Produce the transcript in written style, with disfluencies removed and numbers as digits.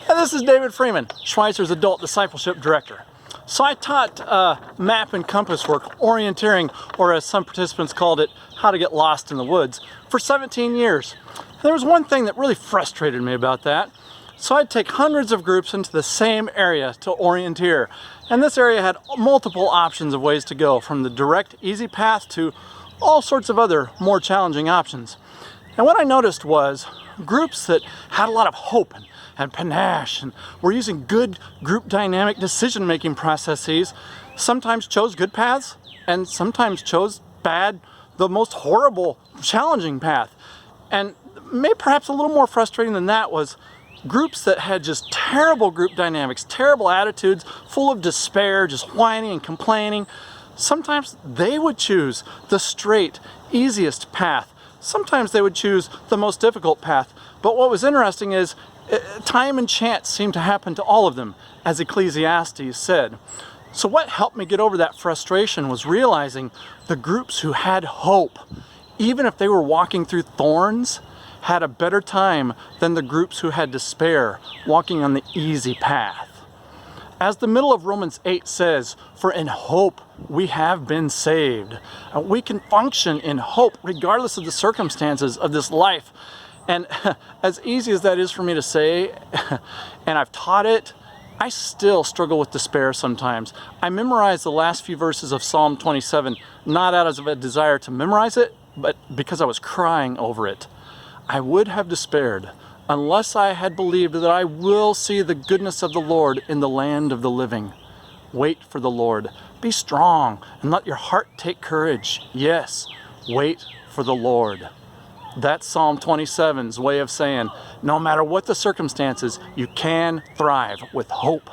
And this is David Freeman, Schweitzer's Adult Discipleship Director. So I taught map and compass work, orienteering, or as some participants called it, how to get lost in the woods, for 17 years. And there was one thing that really frustrated me about that. So I'd take hundreds of groups into the same area to orienteer. And this area had multiple options of ways to go, from the direct, easy path to all sorts of other more challenging options. And what I noticed was groups that had a lot of hope and panache and were using good group dynamic decision-making processes sometimes chose good paths and sometimes chose bad, the most horrible, challenging path. And maybe perhaps a little more frustrating than that was groups that had just terrible group dynamics, terrible attitudes, full of despair, just whining and complaining. Sometimes they would choose the straight, easiest path. Sometimes they would choose the most difficult path. But what was interesting is time and chance seemed to happen to all of them, as Ecclesiastes said. So what helped me get over that frustration was realizing the groups who had hope, even if they were walking through thorns, had a better time than the groups who had despair, walking on the easy path. As the middle of Romans 8 says, for in hope we have been saved. We can function in hope regardless of the circumstances of this life. And as easy as that is for me to say, and I've taught it, I still struggle with despair sometimes. I memorized the last few verses of Psalm 27, not out of a desire to memorize it, but because I was crying over it. I would have despaired unless I had believed that I will see the goodness of the Lord in the land of the living. Wait for the Lord. Be strong and let your heart take courage. Yes, wait for the Lord. That's Psalm 27's way of saying, no matter what the circumstances, you can thrive with hope.